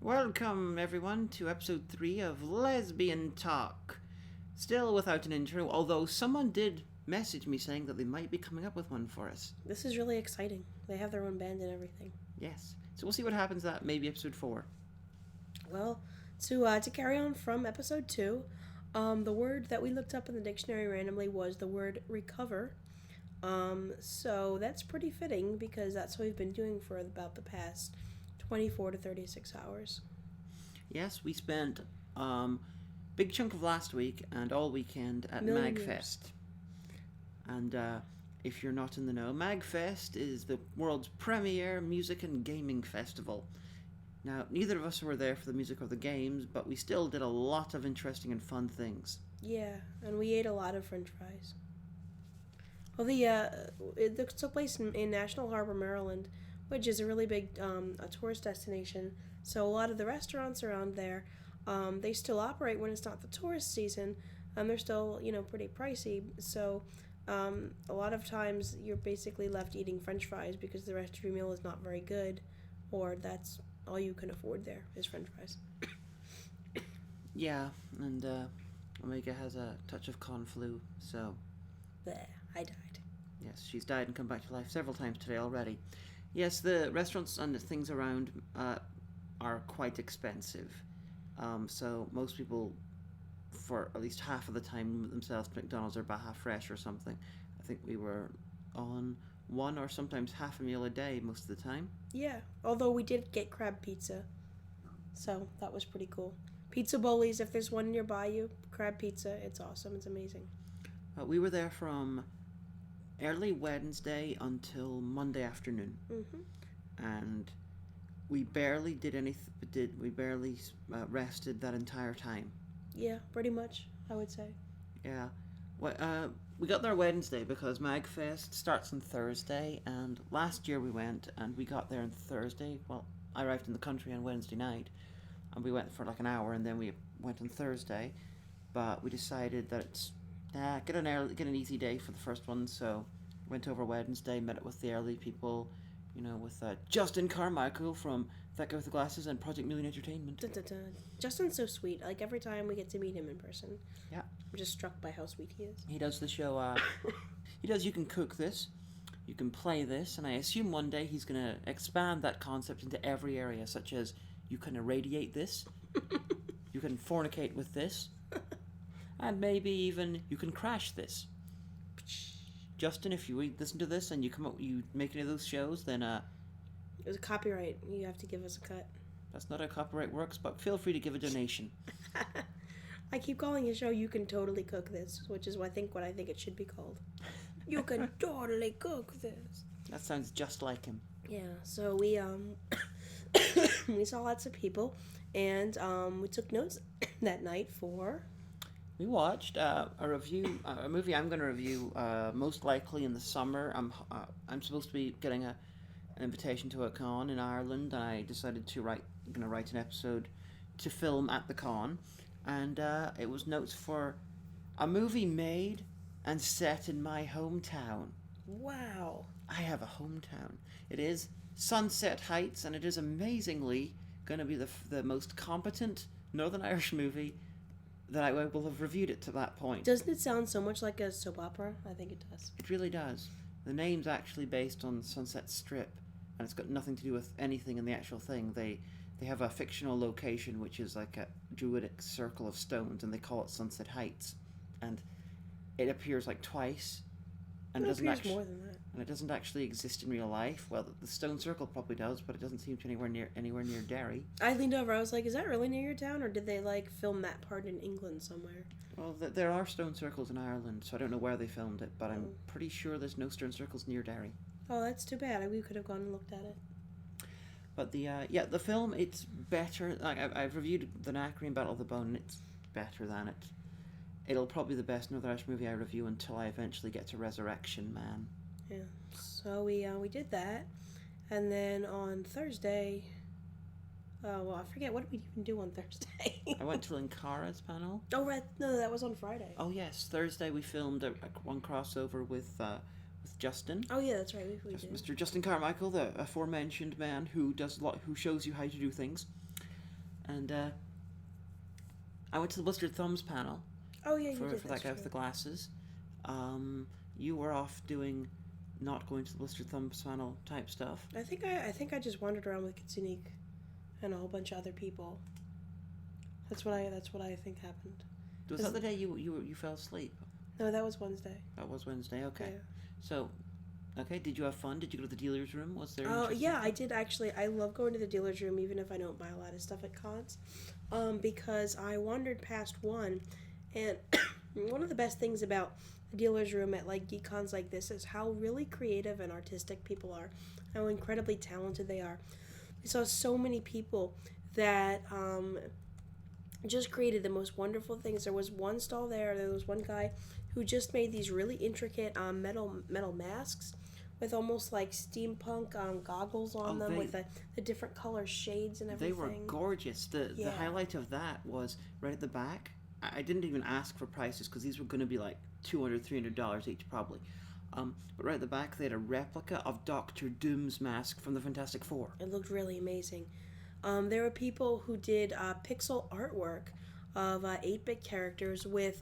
Welcome, everyone, to episode 3 of Lesbian Talk. Still without an intro, although someone did message me saying that they might be coming up with one for us. This is really exciting. They have their own band and everything. Yes. So we'll see what happens at maybe episode 4. Well, to carry on from episode 2, the word that we looked up in the dictionary randomly was the word recover. So that's pretty fitting because that's what we've been doing for about the past 24 to 36 hours. Yes, we spent big chunk of last week and all weekend at MAGFest. And if you're not in the know, MAGFest is the world's premier music and gaming festival. Now, neither of us were there for the music or the games, but we still did a lot of interesting and fun things. Yeah, and we ate a lot of french fries. Well, it took place in National Harbor, Maryland, which is a really big a tourist destination. So a lot of the restaurants around there, they still operate when it's not the tourist season. They're still, pretty pricey. So a lot of times you're basically left eating french fries because the rest of your meal is not very good, or that's all you can afford there is french fries. Yeah, and Omega has a touch of con flu, so... Bleh, I died. Yes, she's died and come back to life several times today already. Yes, the restaurants and the things around are quite expensive. So most people, for at least half of the time, limit themselves to McDonald's or Baja Fresh or something. I think we were on one or sometimes half a meal a day most of the time. Yeah, although we did get crab pizza, so that was pretty cool. Pizza Bowlies, if there's one nearby you, crab pizza, it's awesome, it's amazing. We were there from early Wednesday until Monday afternoon. Mm-hmm. And we barely did anything. We barely rested that entire time. Yeah, pretty much, I would say. Yeah. Well, we got there Wednesday because MAGFest starts on Thursday, and last year we went and we got there on Thursday. Well, I arrived in the country on Wednesday night, and we went for like an hour, and then we went on Thursday. But we decided that it's get an easy day for the first one, so went over Wednesday, met up with the early people, with Justin Carmichael from That Guy with the Glasses and Project Million Entertainment. Dun, dun, dun. Justin's so sweet. Like, every time we get to meet him in person, yeah, I'm just struck by how sweet he is. He does the show, he does You Can Cook This, You Can Play This, and I assume one day he's going to expand that concept into every area, such as you can irradiate this, you can fornicate with this, and maybe even you can crash this. Justin, if you listen to this and you make any of those shows, then it was a copyright. You have to give us a cut. That's not how copyright works, but feel free to give a donation. I keep calling his show "You Can Totally Cook This," which is what I think it should be called. You can totally cook this. That sounds just like him. Yeah. So we we saw lots of people, and we took notes that night for. We watched a movie I'm going to review most likely in the summer. I'm supposed to be getting an invitation to a con in Ireland, and I decided to write an episode to film at the con, and it was notes for a movie made and set in my hometown. Wow. I have a hometown. It is Sunset Heights, and it is amazingly going to be the most competent Northern Irish movie that I will have reviewed it to that point. Doesn't it sound so much like a soap opera? I think it does. It really does. The name's actually based on Sunset Strip, and it's got nothing to do with anything in the actual thing. They have a fictional location which is like a druidic circle of stones, and they call it Sunset Heights. And it appears like twice, and it appears more than that. And it doesn't actually exist in real life. Well, the stone circle probably does, but it doesn't seem to anywhere near Derry. I leaned over. I was like, "Is that really near your town, or did they film that part in England somewhere?" Well, there are stone circles in Ireland, so I don't know where they filmed it, but I'm pretty sure there's no stone circles near Derry. Oh, that's too bad. We could have gone and looked at it. But the film, it's better. Like I've reviewed the Knackery and Battle of the Bone, and it's better than it. It'll probably be the best Northern Irish movie I review until I eventually get to Resurrection Man. Yeah. So we did that, and then on Thursday. I forget, what did we even do on Thursday? I went to Linkara's panel. Oh, right. No, that was on Friday. Oh, yes. Thursday we filmed one crossover with Justin. Oh, yeah, that's right. We did. Mr. Justin Carmichael, the aforementioned man who shows you how to do things. And I went to the Blistered Thumbs panel Oh yeah, you for did. that That's guy with true. the glasses. You were off doing not going to the Blistered Thumbs panel type stuff. I think I just wandered around with Kitsune and a whole bunch of other people. That's what I think happened. Was that the day you fell asleep? No, that was Wednesday. That was Wednesday. Okay. Yeah. So, okay. Did you have fun? Did you go to the dealer's room? Was there? Oh interesting yeah, stuff? I did actually. I love going to the dealer's room even if I don't buy a lot of stuff at cons, because I wandered past one, and one of the best things about the dealer's room at like geek cons like this is how really creative and artistic people are, how incredibly talented they are. I saw so many people that just created the most wonderful things. There was one stall there was one guy who just made these really intricate metal masks with almost like steampunk goggles on them with the different color shades and everything. They were gorgeous. The highlight of that was right at the back. I didn't even ask for prices because these were going to be like $200, $300 each probably. But right at the back they had a replica of Doctor Doom's mask from the Fantastic Four. It looked really amazing. There were people who did pixel artwork of 8-bit characters with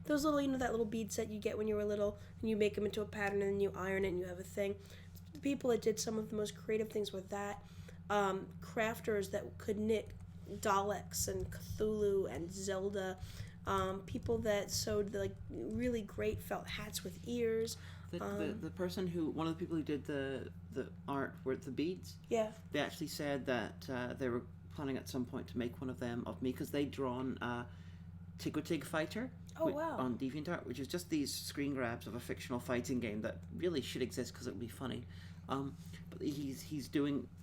those little, that little bead set you get when you were little, and you make them into a pattern and then you iron it and you have a thing. The people that did some of the most creative things with that, crafters that could knit Daleks and Cthulhu and Zelda, people that sewed like really great felt hats with ears. The person one of the people who did the art with the beads, Yeah. they actually said that they were planning at some point to make one of them of me because they'd drawn Tig Fighter Oh, wow. on DeviantArt, which is just these screen grabs of a fictional fighting game that really should exist because it would be funny. But he's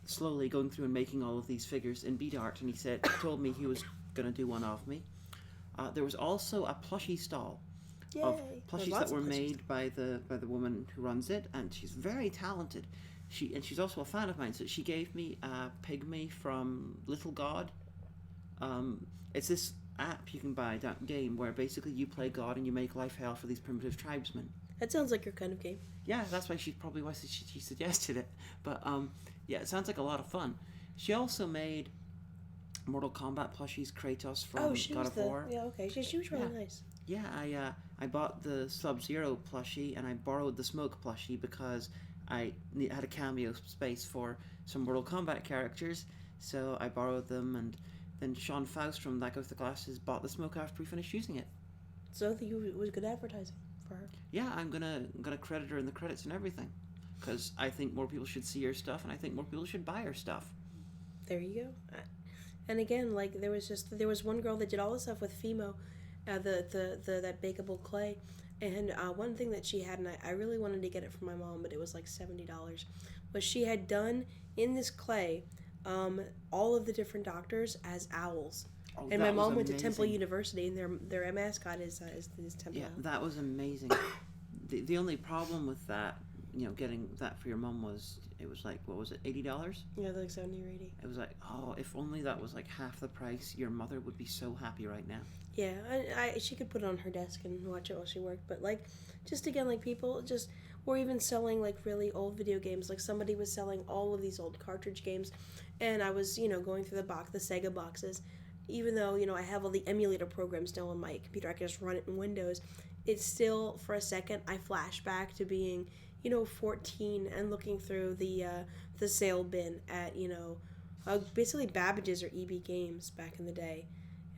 slowly going through and making all of these figures in bead art, and he told me he was going to do one of me. There was also a plushie stall of Yay. plushies that were made by the woman who runs it, and she's very talented. She's also a fan of mine, so she gave me a pygmy from Little God. It's this app you can buy, that game, where basically you play God and you make life hell for these primitive tribesmen. That sounds like your kind of game. Yeah, that's why she suggested it. But yeah, it sounds like a lot of fun. She also made Mortal Kombat plushies, Kratos from God of War. Yeah, okay. She was really nice. Yeah, I bought the Sub-Zero plushie and I borrowed the Smoke plushie because I had a cameo space for some Mortal Kombat characters, so I borrowed them, and then Sean Faust from That Guy with the Glasses bought the Smoke after we finished using it. So it was good advertising for her. Yeah, I'm gonna credit her in the credits and everything, because I think more people should see her stuff, and I think more people should buy her stuff. There you go. And again, like there was one girl that did all the stuff with Fimo, that bakeable clay, and one thing that she had, and I really wanted to get it for my mom, but it was like $70, was she had done in this clay all of the different doctors as owls. Oh, and my mom went to Temple University, and their mascot is Temple. Yeah, that was amazing. The only problem with that, getting that for your mom was, it was like, what was it, $80? Yeah, like 70 or 80. It was like, oh, if only that was like half the price, your mother would be so happy right now. Yeah, she could put it on her desk and watch it while she worked. But like, just again, like people just were even selling like really old video games. Like somebody was selling all of these old cartridge games, and I was going through the Sega boxes. Even though I have all the emulator programs still on my computer, I can just run it in Windows. It's still, for a second, I flash back to being 14 and looking through the sale bin at basically Babbage's or EB Games back in the day.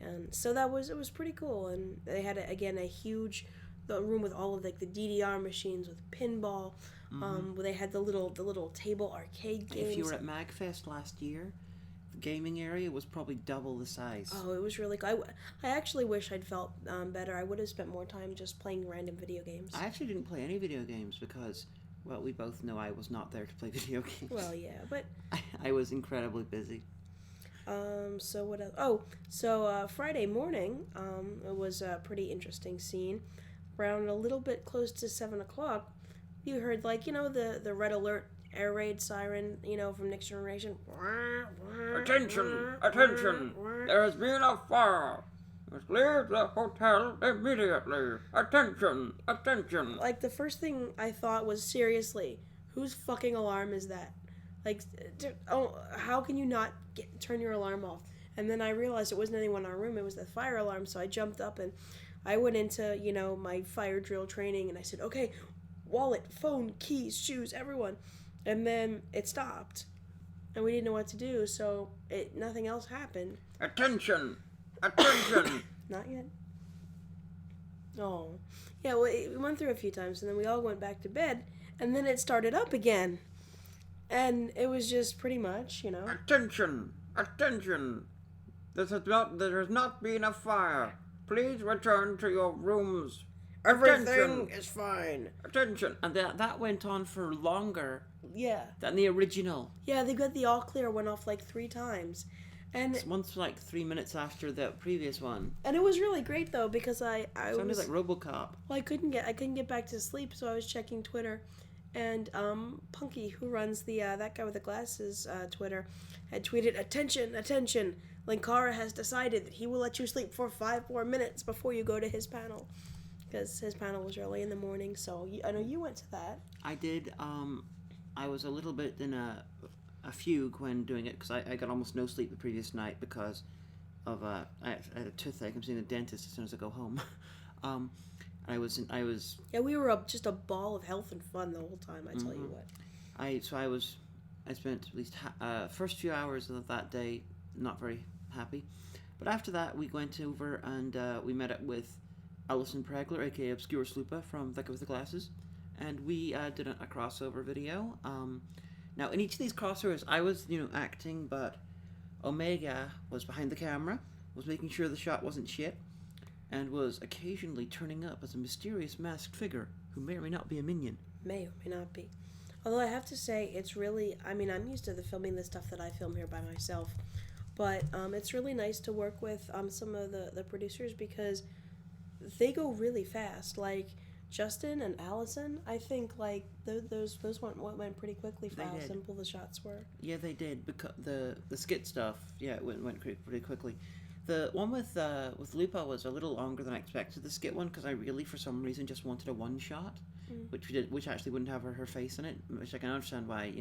And so it was pretty cool, and they had a huge room with all of like the DDR machines with pinball. Where they had the little table arcade games. If you were at MAGFest last year, the gaming area was probably double the size. Oh, it was really cool. I actually wish I'd felt better. I would have spent more time just playing random video games. I actually didn't play any video games because, well, we both know I was not there to play video games. Well, yeah, but I was incredibly busy. So what else? So Friday morning, it was a pretty interesting scene. Around a little bit close to 7 o'clock, you heard the red alert air raid siren, from Next Generation. Attention! Attention! There has been a fire! Must leave the hotel immediately! Attention! Attention! Like the first thing I thought was, seriously, whose fucking alarm is that? Like, how can you not turn your alarm off? And then I realized it wasn't anyone in our room, it was the fire alarm. So I jumped up and I went into, my fire drill training and I said, okay, wallet, phone, keys, shoes, everyone. And then it stopped. And we didn't know what to do, so nothing else happened. Attention! Attention! Not yet. Oh. Yeah, well, we went through a few times, and then we all went back to bed, and then it started up again. And it was just pretty much, Attention! Attention! There has not been a fire. Please return to your rooms. Everything is fine. Attention! And that went on for longer Yeah. than the original. Yeah, they got the all clear went off like 3 times. And Once like 3 minutes after the previous one. it was really great though because I Sounded was like RoboCop. well, I couldn't get back to sleep, so I was checking Twitter, and Punky, who runs the that guy with the glasses Twitter, had tweeted, "Attention, attention! Linkara has decided that he will let you sleep for 5 more minutes before you go to his panel." Because his panel was early in the morning, so I know you went to that. I did. I was a little bit in a fugue when doing it because I got almost no sleep the previous night because of I had a toothache. I'm seeing the dentist as soon as I go home. I was Yeah, we were just a ball of health and fun the whole time. I tell you what. I spent at least first few hours of that day not very happy, but after that we went over and we met up with Alison Pregler, aka Obscure Sloopa from That Guy with the Glasses, and we did a crossover video. Now in each of these crossovers I was acting, but Omega was behind the camera, was making sure the shot wasn't shit, and was occasionally turning up as a mysterious masked figure who may or may not be a minion. May or may not be. Although I have to say, it's really, I'm used to filming the stuff that I film here by myself, but it's really nice to work with some of the producers because they go really fast. Like Justin and Allison, I think those went pretty quickly for how simple the shots were. Yeah, they did. Because the skit stuff, it went pretty quickly. The one with Lupa was a little longer than I expected. The skit one, because I really, for some reason, just wanted a one shot, which actually wouldn't have her face in it. Which I can understand why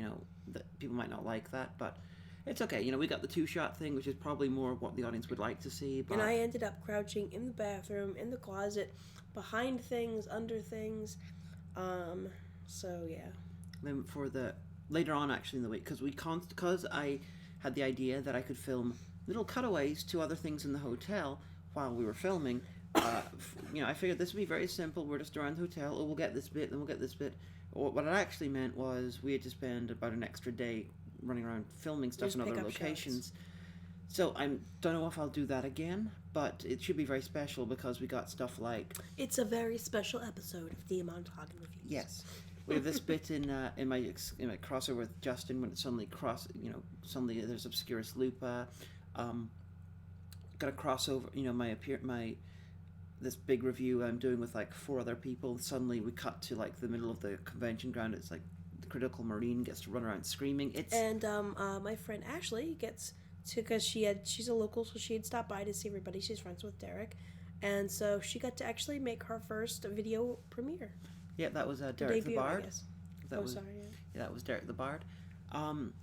that people might not like that, but it's okay. We got the 2-shot thing, which is probably more what the audience would like to see. But... And I ended up crouching in the bathroom, in the closet, behind things, under things. So yeah. Then for the later on, actually in the week, because I had the idea that I could film little cutaways to other things in the hotel while we were filming. I figured this would be very simple. We're just around the hotel. Oh, we'll get this bit, then we'll get this bit. What it actually meant was we had to spend about an extra day running around filming stuff in other locations. Shots. So I don't know if I'll do that again, but it should be very special because we got stuff like... It's a very special episode of Diamanda HAGAN Reviews. Yes. We have this bit in my crossover with Justin when it suddenly there's Obscurus Lupa. Got a crossover, this big review I'm doing with 4 other people. Suddenly we cut to the middle of the convention ground. It's like the Critical Marine gets to run around screaming. And my friend Ashley gets to, because she's a local, so she had stopped by to see everybody. She's friends with Derek, and so she got to actually make her first video premiere. Yeah, that was Derek debut, the Bard. I guess. Sorry. Yeah, that was Derek the Bard.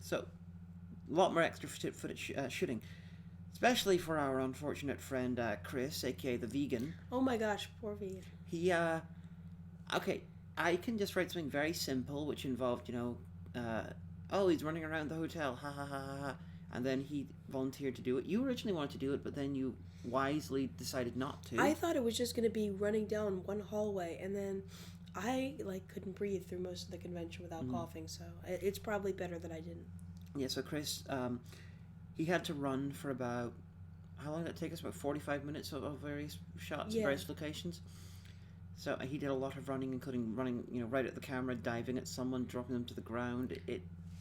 So a lot more extra footage shooting. Especially for our unfortunate friend Chris, aka the vegan. Oh my gosh, poor vegan. He, okay, I can just write something very simple, which involved, he's running around the hotel, ha ha ha ha ha, and then he volunteered to do it. You originally wanted to do it, but then you wisely decided not to. I thought it was just going to be running down one hallway, and then I, couldn't breathe through most of the convention without coughing, so it's probably better that I didn't. Yeah, so Chris, he had to run for about, how long did it take us? About 45 minutes of various shots in various locations. So he did a lot of running, including running, right at the camera, diving at someone, dropping them to the ground.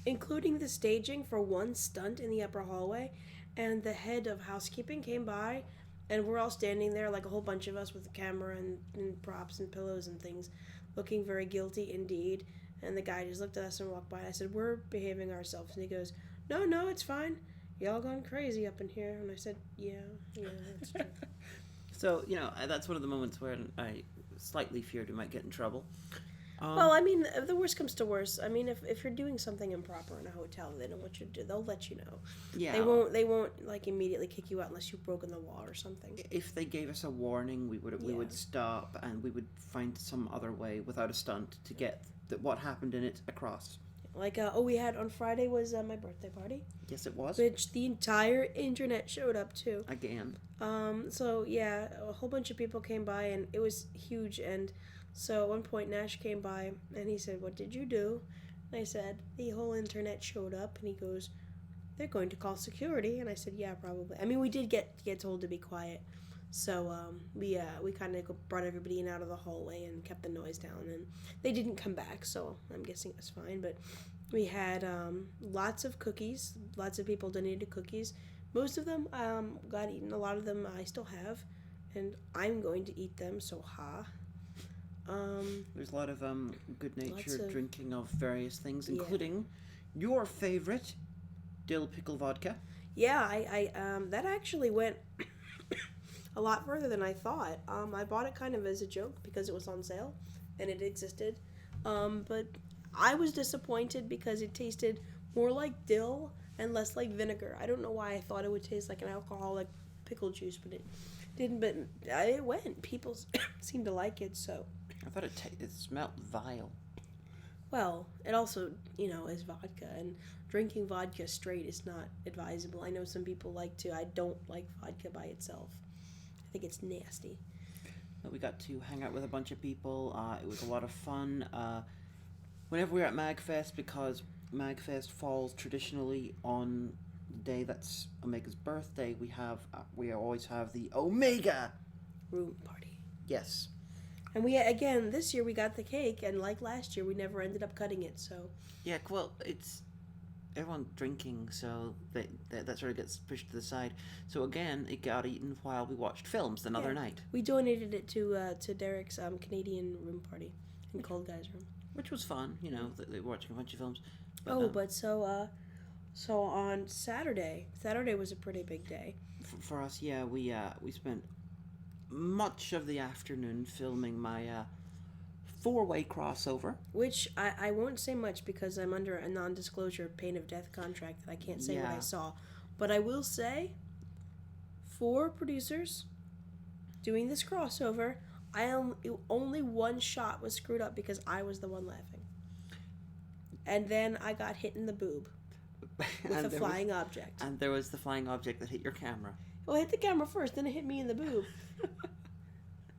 Including the staging for one stunt in the upper hallway, and the head of housekeeping came by, and we're all standing there, a whole bunch of us with the camera and props and pillows and things, looking very guilty indeed. And the guy just looked at us and walked by. I said, "We're behaving ourselves." And he goes, No, it's fine. Y'all gone crazy up in here. And I said, yeah, that's true. So, that's one of the moments where I slightly feared we might get in trouble. Well, I mean, if the worst comes to worst, I mean, if you're doing something improper in a hotel, they don't want you to do. They'll let you know. Yeah. They won't like immediately kick you out unless you've broken the law or something. If they gave us a warning, we would stop and we would find some other way without a stunt to get what happened in it across. Like, we had on Friday was my birthday party. Yes, it was. Which the entire internet showed up to. Again. So yeah, a whole bunch of people came by and it was huge. And so at one point Nash came by and he said, "What did you do?" And I said, "The whole internet showed up." And he goes, "They're going to call security." And I said, "Yeah, probably." I mean, we did get told to be quiet. So we kind of brought everybody in out of the hallway and kept the noise down. And they didn't come back, so I'm guessing it was fine. But we had lots of cookies. Lots of people donated cookies. Most of them got eaten. A lot of them I still have. And I'm going to eat them, so ha. There's a lot of good-natured of, drinking of various things, including your favorite dill pickle vodka. Yeah, I that actually went a lot further than I thought. I bought it kind of as a joke because it was on sale and it existed. But I was disappointed because it tasted more like dill and less like vinegar. I don't know why I thought it would taste like an alcoholic pickle juice, but it didn't. But it went. People seemed to like it, so. I thought it smelled vile. Well, it also, is vodka, and drinking vodka straight is not advisable. I know some people like to. I don't like vodka by itself. I think it's nasty. We got to hang out with a bunch of people. It was a lot of fun. Whenever we're at MAGFest, because MAGFest falls traditionally on the day that's Omega's birthday, we always have the Omega room party. Yes. And this year we got the cake, and like last year, we never ended up cutting it, so. Yeah, well, it's everyone drinking, so that sort of gets pushed to the side. So again, it got eaten while we watched films another night. We donated it to Derek's Canadian room party in Cold Guy's room. Which was fun, they were watching a bunch of films. But, so on Saturday was a pretty big day. For us, yeah, we spent much of the afternoon filming my 4-way crossover. Which I won't say much because I'm under a non-disclosure pain of death contract that I can't say what I saw. But I will say, 4 producers doing this crossover, only one shot was screwed up because I was the one laughing. And then I got hit in the boob with a flying object. And there was the flying object that hit your camera. Well, it hit the camera first, then it hit me in the boob.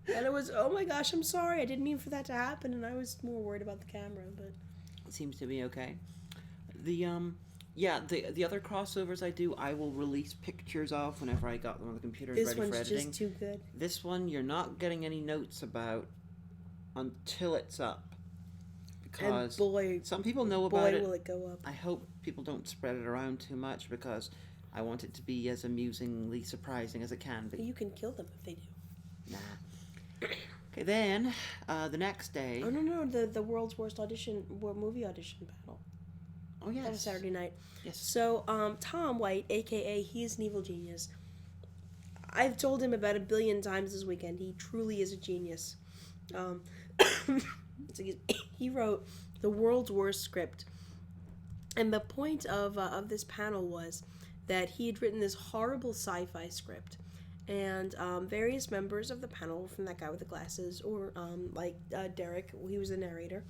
And it was, oh my gosh, I'm sorry. I didn't mean for that to happen, and I was more worried about the camera, but... It seems to be okay. The other crossovers I will release pictures of whenever I got them on the computer ready for editing. This one's just too good. This one, you're not getting any notes about until it's up. Because some people know about it. Boy, will it go up. I hope people don't spread it around too much because I want it to be as amusingly surprising as it can be. You can kill them if they do. Nah. Okay, then, the next day... Oh, no, the world's worst movie audition battle. Oh, yes. That was Saturday night. Yes. So, Tom White, a.k.a. He's an Evil Genius. I've told him about 1 billion times this weekend. He truly is a genius. He wrote the world's worst script. And the point of this panel was that he had written this horrible sci-fi script. And various members of the panel, from that guy with the glasses, or Derek, he was the narrator,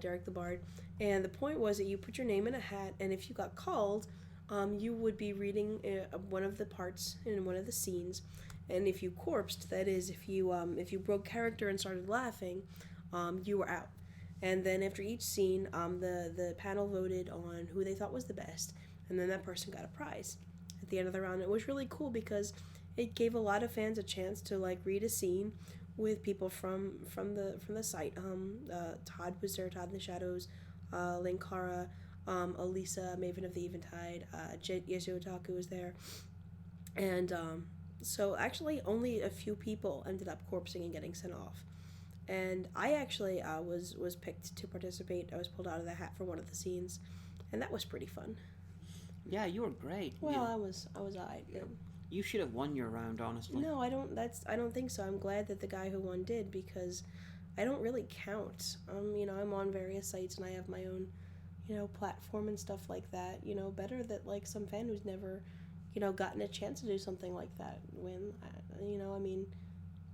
Derek the Bard. And the point was that you put your name in a hat, and if you got called, you would be reading one of the parts in one of the scenes. And if you corpsed, that is, if you broke character and started laughing, you were out. And then after each scene, the panel voted on who they thought was the best, and then that person got a prize at the end of the round. It was really cool because it gave a lot of fans a chance to read a scene with people from the site. Todd was there, Todd in the Shadows, Linkara, Elisa, Maven of the Eventide, Yasuo Otaku was there, and so actually only a few people ended up corpsing and getting sent off. And I actually was picked to participate. I was pulled out of the hat for one of the scenes, and that was pretty fun. Yeah, you were great. Well, I was alright. Yeah. You should have won your round, honestly. No, I don't think so. I'm glad that the guy who won did, because I don't really count. I'm on various sites and I have my own, platform and stuff like that. Better that like some fan who's never, gotten a chance to do something like that win.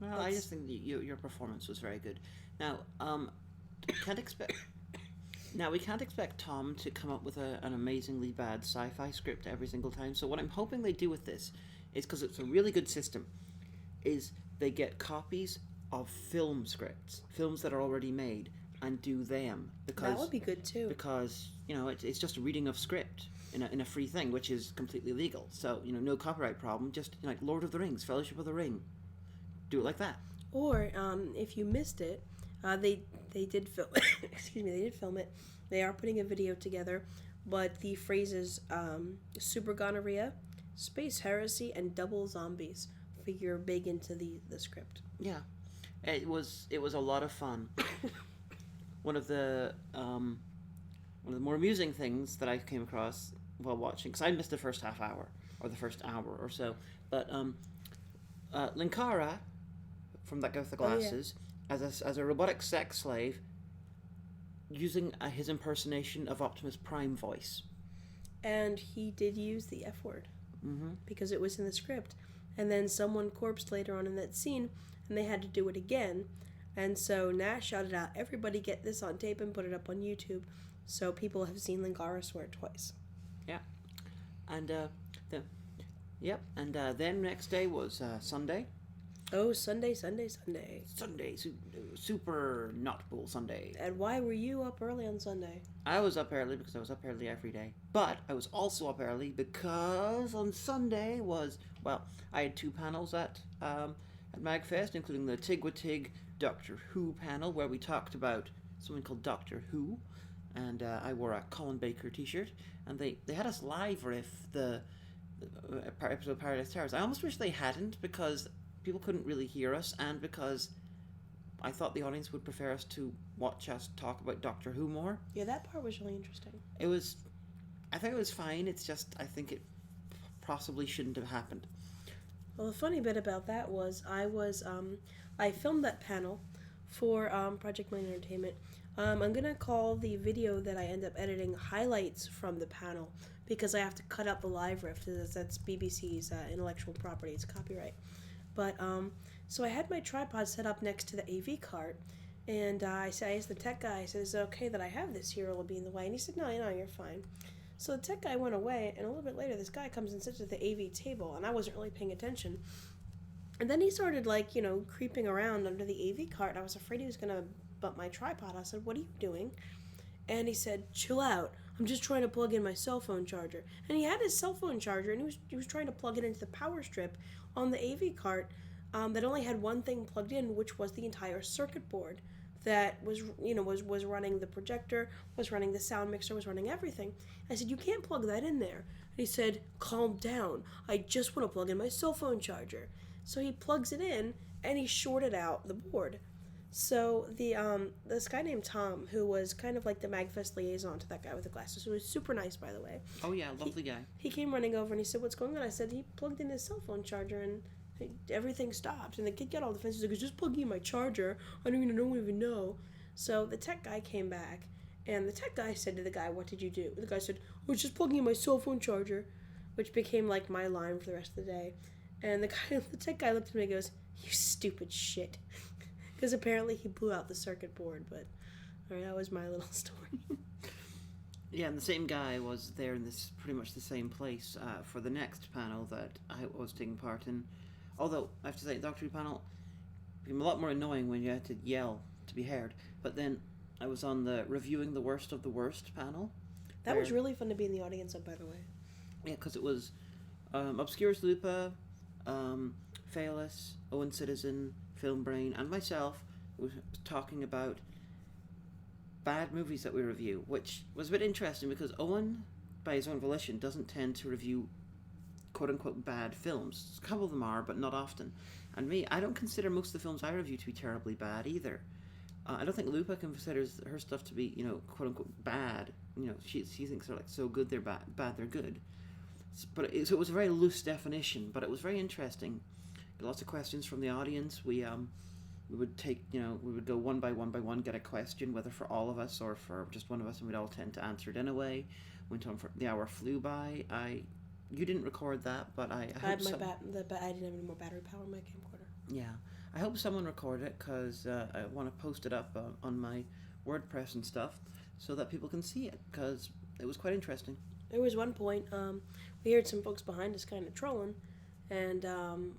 Well, I just think that your performance was very good. Now, can't expect. Now we can't expect Tom to come up with an amazingly bad sci-fi script every single time. So what I'm hoping they do with this is, because it's a really good system, is they get copies of film scripts, films that are already made, and do them. Because that would be good too. Because it's just a reading of script in a free thing, which is completely legal. So no copyright problem. Just like Lord of the Rings, Fellowship of the Ring, do it like that. Or if you missed it, they did film. Excuse me, they did film it. They are putting a video together, but the phrases super gonorrhea, space heresy, and double zombies figure big into the script. Yeah, it was a lot of fun. One of the more amusing things that I came across while watching, because I missed the first half hour or the first hour or so, but Linkara from that guy with the glasses, as a robotic sex slave, using his impersonation of Optimus Prime voice. And he did use the F word. Mm-hmm. Because it was in the script. And then someone corpsed later on in that scene, and they had to do it again. And so Nash shouted out, everybody get this on tape and put it up on YouTube. So people have seen Linkara swear twice. Yeah. And then next day was Sunday. Oh, Sunday. Sunday, super not bull Sunday. And why were you up early on Sunday? I was up early because I was up early every day. But I was also up early because on Sunday I had 2 panels at MAGFest, including the Tig with Tig Doctor Who panel, where we talked about something called Doctor Who. And I wore a Colin Baker t-shirt. And they had us live riff the episode of Paradise Towers. I almost wish they hadn't, because people couldn't really hear us, and because I thought the audience would prefer us to watch us talk about Doctor Who more. Yeah, that part was really interesting. I think it was fine. It's just, I think it possibly shouldn't have happened. Well, the funny bit about that was I filmed that panel for Project Mind Entertainment. I'm going to call the video that I end up editing highlights from the panel, because I have to cut out the live riff. That's BBC's intellectual property. It's copyright. But, so I had my tripod set up next to the AV cart, and I asked the tech guy, I said, is it okay that I have this here, or will it be in the way? And he said, no, you're fine. So the tech guy went away, and a little bit later, this guy comes and sits at the AV table, and I wasn't really paying attention. And then he started, creeping around under the AV cart, and I was afraid he was going to bump my tripod. I said, what are you doing? And he said, chill out. I'm just trying to plug in my cell phone charger. And he had his cell phone charger, and he was trying to plug it into the power strip on the AV cart that only had one thing plugged in, which was the entire circuit board that was running the projector, was running the sound mixer, was running everything. I said, you can't plug that in there. And he said, calm down. I just want to plug in my cell phone charger. So he plugs it in, and he shorted out the board. So this guy named Tom, who was kind of like the MAGFest liaison to that guy with the glasses, who was super nice, by the way. Oh yeah, lovely guy. He came running over and he said, what's going on? I said, he plugged in his cell phone charger and everything stopped. And the kid got all defensive. He's like, just plugging in my charger. I don't even know. So the tech guy came back, and the tech guy said to the guy, what did you do? The guy said, I was just plugging in my cell phone charger, which became like my line for the rest of the day. And the tech guy looked at me and goes, you stupid shit. Because apparently he blew out the circuit board, but that was my little story. Yeah, and the same guy was there in this pretty much the same place for the next panel that I was taking part in. Although, I have to say, the Doctor Who panel became a lot more annoying when you had to yell to be heard. But then I was on the Reviewing the Worst of the Worst panel. That was really fun to be in the audience of, by the way. Yeah, because it was Obscurus Lupa, Phaelus, Owen Citizen, Film Brain, and myself was talking about bad movies that we review, which was a bit interesting because Owen, by his own volition, doesn't tend to review quote-unquote bad films. A couple of them are, but not often. And me, I don't consider most of the films I review to be terribly bad either. I don't think Lupa considers her stuff to be, quote-unquote bad. She thinks they're so good they're bad they're good. But so it was a very loose definition, but it was very interesting. Lots of questions from the audience. We we would take, we would go one by one, get a question, whether for all of us or for just one of us, and we'd all tend to answer it in a way. Went on for the hour flew by. You didn't record that, but I I hope had I didn't have any more battery power in my camcorder. Yeah, I hope someone recorded it because I want to post it up on my WordPress and stuff so that people can see it because it was quite interesting. There was one point we heard some folks behind us kind of trolling, and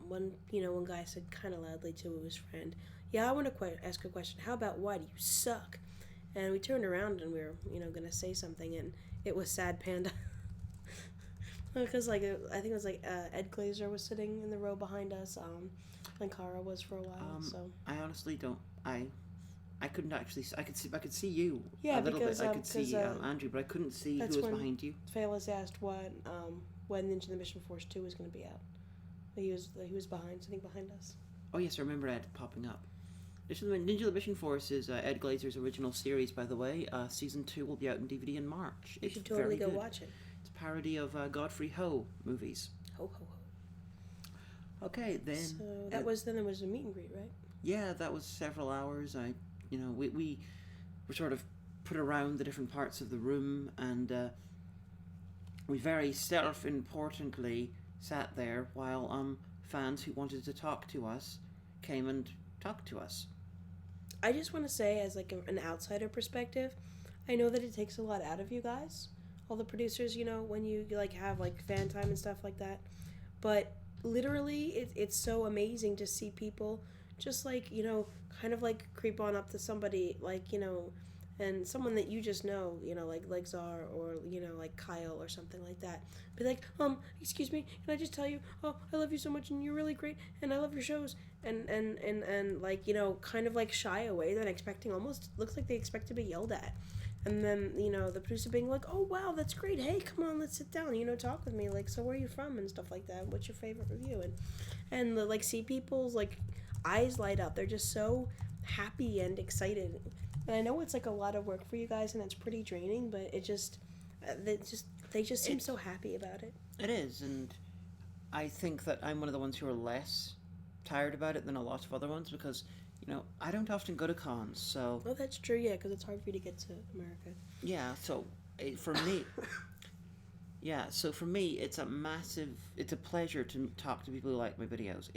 one guy said kind of loudly to his friend, "Yeah, I want to ask a question. How about why do you suck?" And we turned around and we were gonna say something, and it was Sad Panda. Because I think it was Ed Glazer was sitting in the row behind us, and Kara was for a while. So I honestly don't. I couldn't actually. I could see you yeah, a little because, bit. I could see Andrew, but I couldn't see who was behind you. Phalis asked when Ninja the Mission Force 2 was going to be out. He was sitting behind us. Oh yes, I remember Ed popping up. Ninja the Mission Force is Ed Glazer's original series, by the way. Season 2 will be out in DVD in March. You should totally go watch it. It's a parody of Godfrey Ho movies. Ho ho ho. Okay, then. So there was a meet and greet, right? Yeah, that was several hours. We were sort of put around the different parts of the room, and we very self-importantly sat there while fans who wanted to talk to us came and talked to us. I just want to say, as an outsider perspective, I know that it takes a lot out of you guys, all the producers, when you have fan time and stuff like that. But literally, it's so amazing to see people just kind of creep on up to somebody and someone that you just know, like Legzar or Kyle or something like that. Be like, excuse me, can I just tell you, oh, I love you so much and you're really great and I love your shows, and kind of shy away, then expecting, almost looks like they expect to be yelled at. And then, the producer being like, oh, wow, that's great. Hey, come on, let's sit down, talk with me. So where are you from and stuff like that? What's your favorite review? And see people's, eyes light up. They're just so happy and excited. And I know it's, a lot of work for you guys, and it's pretty draining, but they just seem so happy about it. It is, and I think that I'm one of the ones who are less tired about it than a lot of other ones because, I don't often go to cons, so... Oh, that's true, yeah, because it's hard for you to get to America. Yeah, so for me... it's a pleasure to talk to people who like my videos.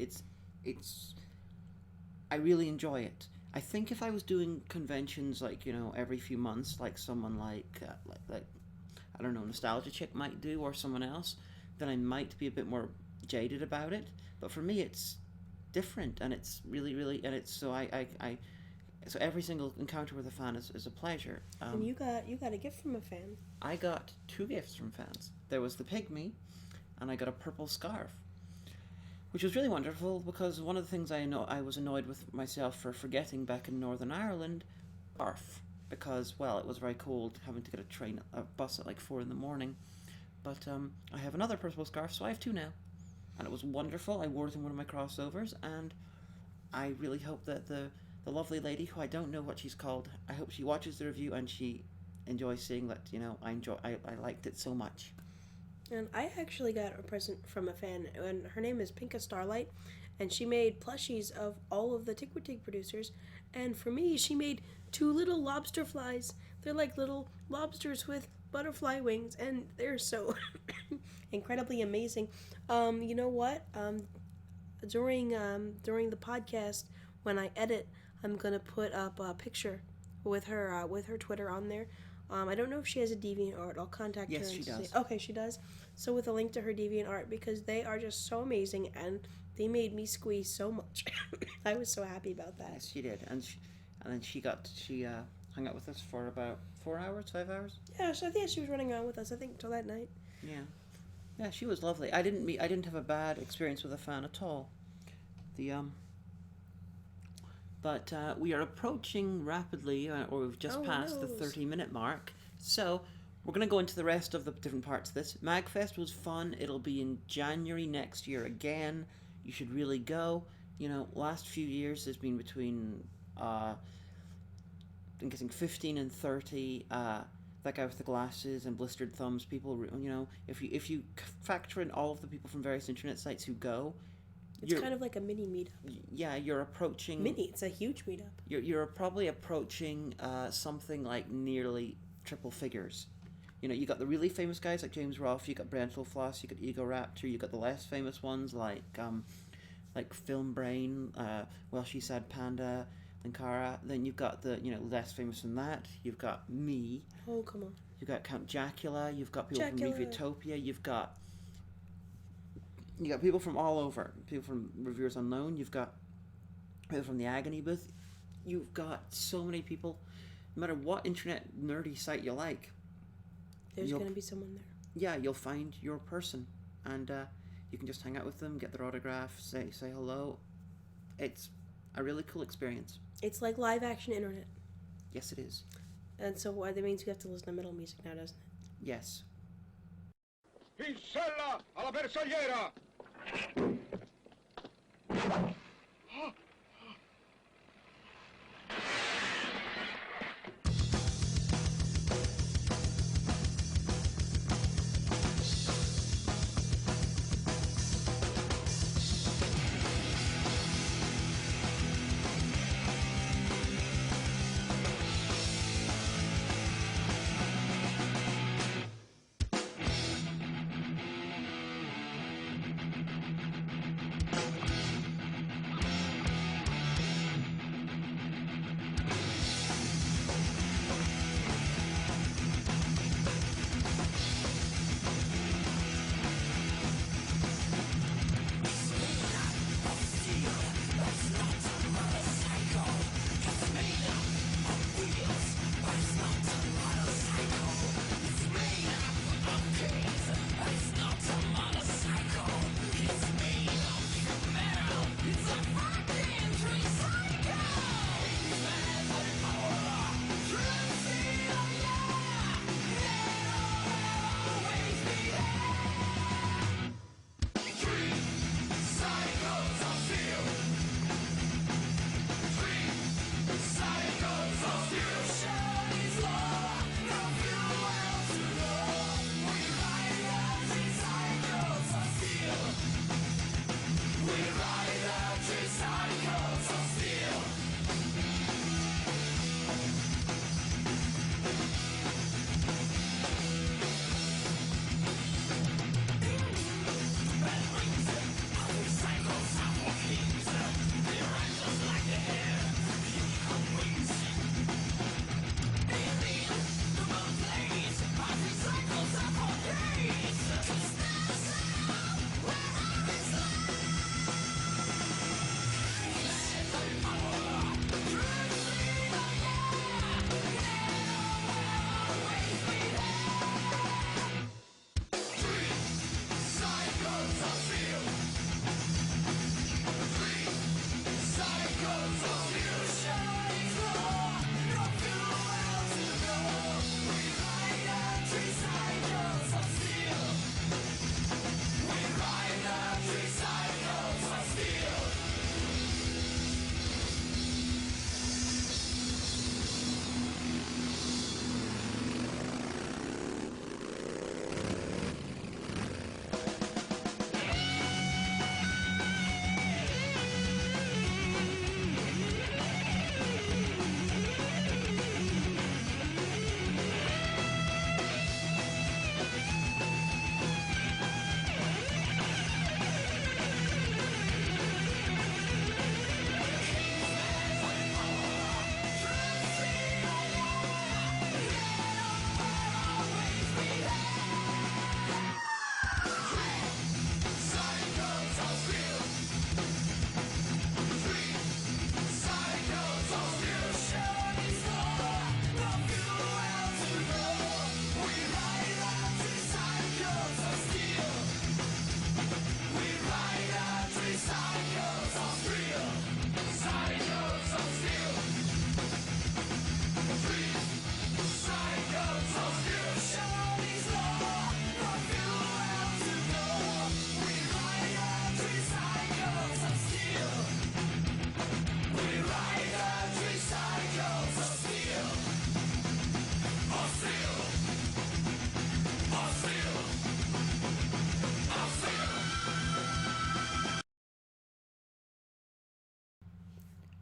I really enjoy it. I think if I was doing conventions every few months, like someone like I don't know, Nostalgia Chick might do, or someone else, then I might be a bit more jaded about it. But for me, it's different, and it's really, really, and it's so so every single encounter with a fan is a pleasure. And you got a gift from a fan. I got 2 gifts from fans. There was the pygmy, and I got a purple scarf, which was really wonderful because one of the things I was annoyed with myself for forgetting back in Northern Ireland, scarf, because it was very cold having to get a bus at 4 a.m. But I have another purple scarf, so I have 2 now, and it was wonderful. I wore it in one of my crossovers, and I really hope that the lovely lady, who I don't know what she's called, I hope she watches the review and she enjoys seeing that I liked it so much. And I actually got a present from a fan, and her name is Pinka Starlight, and she made plushies of all of the Tick producers, and for me, she made 2 little lobster flies. They're like little lobsters with butterfly wings, and they're so incredibly amazing. You know what? During the podcast, when I edit, I'm gonna put up a picture with her Twitter on there. I don't know if she has a DeviantArt. I'll contact her. Yes, she does. Okay, she does. So with a link to her DeviantArt, because they are just so amazing, and they made me squeeze so much. I was so happy about that. Yes, she did, and then she hung out with us for about 4 hours, 5 hours. Yeah, so I think she was running around with us. I think till that night. Yeah, she was lovely. I didn't have a bad experience with a fan at all. But we are approaching rapidly, or we've just passed the 30-minute mark. So we're going to go into the rest of the different parts of this. MAGFest was fun. It'll be in January next year again. You should really go. Last few years there's been between, I'm guessing 15 and 30. That guy with the glasses and blistered thumbs. People, if you factor in all of the people from various internet sites who go, It's kind of like a mini meetup. Yeah, you're approaching. Mini, it's a huge meetup. You're probably approaching something like nearly triple figures. You know, you got the really famous guys like James Rolfe, you got Brental Floss, you got Ego Raptor, you got the less famous ones like Film Brain, Well She Said Panda, Linkara. Then you've got the less famous than that. You've got me. Oh, come on. You've got Count Jacula. You've got people from Movietopia. You've got people from all over. People from Reviewers Unknown. You've got people from the Agony booth. You've got so many people. No matter what internet nerdy site you like, there's going to be someone there. Yeah, you'll find your person, and you can just hang out with them, get their autograph, say hello. It's a really cool experience. It's like live action internet. Yes, it is. And so that means we have to listen to metal music now, doesn't it? Yes. Pincella alla bersagliera!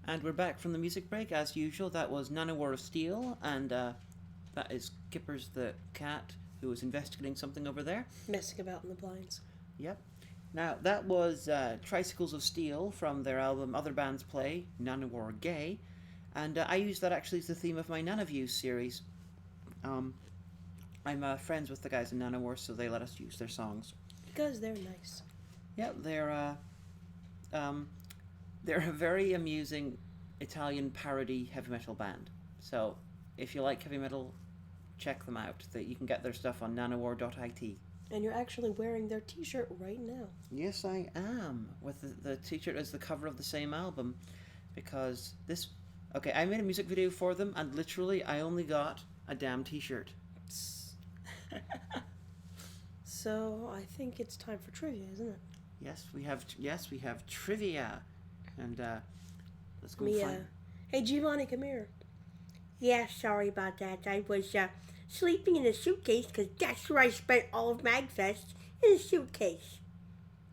And we're back from the music break as usual. That was Nanowar of Steel, and that is Kippers the cat who was investigating something over there. Messing about in the blinds. Yep. Now, that was Tricycles of Steel from their album Other Bands Play, Nanowar Gay. And I used that actually as the theme of my Nanaviews series. I'm friends with the guys in Nanowar, so they let us use their songs. Because they're nice. Yep, they're a very amusing Italian parody heavy metal band. So, if you like heavy metal, check them out. You can get their stuff on nanowar.it. And you're actually wearing their t-shirt right now. Yes, I am. With the t-shirt as the cover of the same album. Because this... Okay, I made a music video for them, and literally I only got a damn t-shirt. So, I think it's time for trivia, isn't it? Yes, we have trivia. And, let's go find... Hey, Giovanni, come here. Yeah, sorry about that. I was sleeping in a suitcase because that's where I spent all of MAGFest, in a suitcase.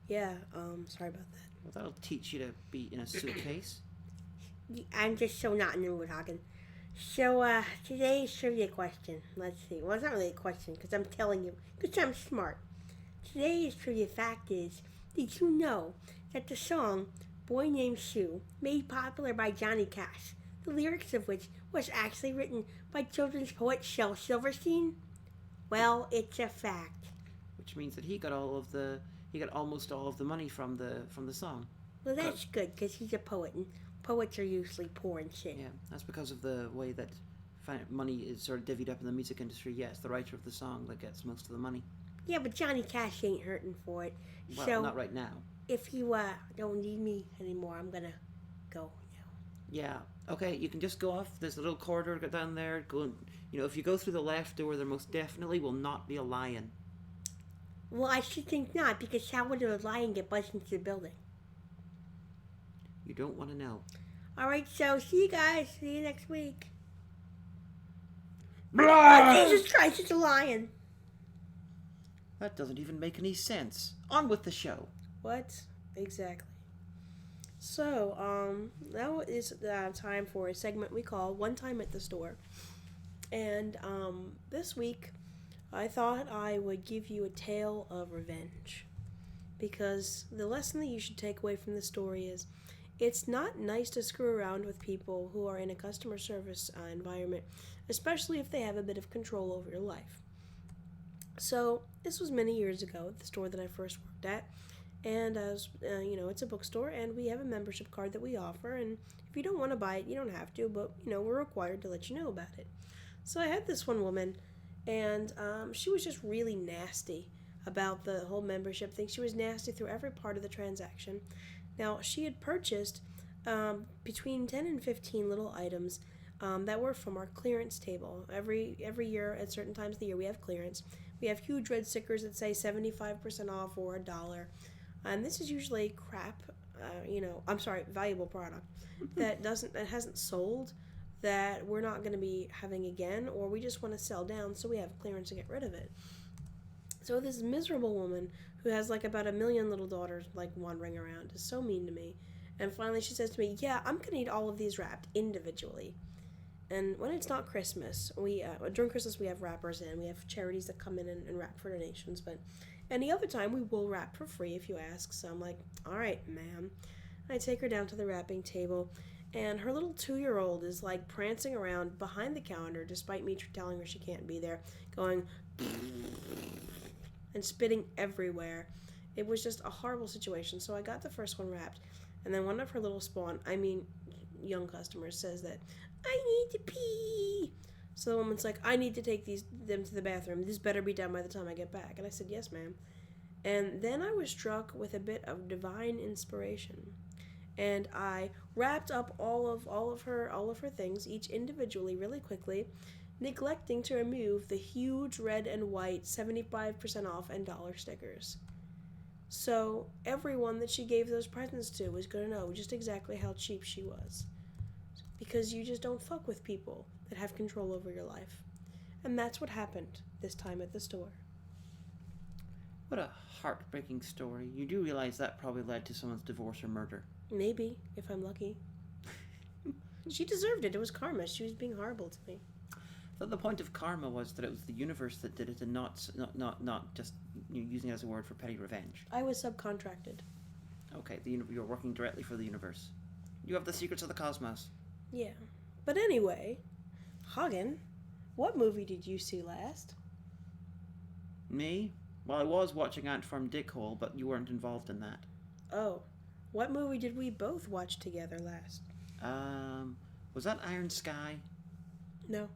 Yeah, sorry about that. Well, that'll teach you to be in a suitcase. I'm just so not in the mood, HAGAN. So, today's trivia question. Let's see. Well, it's not really a question because I'm telling you, because I'm smart. Today's trivia fact is, did you know that the song Boy Named Sue, made popular by Johnny Cash, the lyrics of which was actually written by children's poet Shel Silverstein? Well, it's a fact. Which means that he got almost all of the money from the song. Well, that's good, because he's a poet, and poets are usually poor and shit. Yeah, that's because of the way that money is sort of divvied up in the music industry. Yes, the writer of the song that gets most of the money. Yeah, but Johnny Cash ain't hurting for it. Well, so, not right now. If you don't need me anymore, I'm gonna go now. Yeah. Okay, you can just go off. There's a little corridor down there. Go. If you go through the left door, there most definitely will not be a lion. Well, I should think not, because how would a lion get buzzed into the building? You don't want to know. All right, so see you guys. See you next week. Blah! Oh, Jesus Christ, it's a lion. That doesn't even make any sense. On with the show. What? Exactly. So, now is time for a segment we call One Time at the Store. And this week, I thought I would give you a tale of revenge. Because the lesson that you should take away from the story is, it's not nice to screw around with people who are in a customer service environment, especially if they have a bit of control over your life. So, this was many years ago at the store that I first worked at. And as it's a bookstore, and we have a membership card that we offer. And if you don't want to buy it, you don't have to, but we're required to let you know about it. So I had this one woman, and she was just really nasty about the whole membership thing. She was nasty through every part of the transaction. Now, she had purchased between 10 and 15 little items that were from our clearance table. Every year, at certain times of the year, we have clearance. We have huge red stickers that say 75% off or $1. And this is usually crap, valuable product that hasn't sold, that we're not going to be having again, or we just want to sell down, so we have clearance to get rid of it. So this miserable woman who has about 1 million little daughters wandering around is so mean to me. And finally she says to me, yeah, I'm going to need all of these wrapped individually. And when it's not Christmas, during Christmas we have wrappers in. We have charities that come in and wrap for donations, but any other time we will wrap for free if you ask. So I'm like, all right, ma'am. I take her down to the wrapping table, and her little 2-year-old is prancing around behind the counter, despite me telling her she can't be there, going and spitting everywhere. It was just a horrible situation. So I got the first one wrapped, and then one of her little young customers says that, I need to pee. So the woman's like, I need to take them to the bathroom. This better be done by the time I get back. And I said, yes, ma'am. And then I was struck with a bit of divine inspiration. And I wrapped up all of her things, each individually, really quickly, neglecting to remove the huge red and white 75% off and dollar stickers. So everyone that she gave those presents to was going to know just exactly how cheap she was. Because you just don't fuck with people that have control over your life. And that's what happened this time at the store. What a heartbreaking story. You do realize that probably led to someone's divorce or murder. Maybe, if I'm lucky. She deserved it. It was karma. She was being horrible to me. I thought the point of karma was that it was the universe that did it, and not just using it as a word for petty revenge. I was subcontracted. Okay, you're working directly for the universe. You have the secrets of the cosmos. Yeah. But anyway, Hagen, what movie did you see last? Me? Well, I was watching Ant Farm Dickhole, but you weren't involved in that. Oh. What movie did we both watch together last? Was that Iron Sky? No.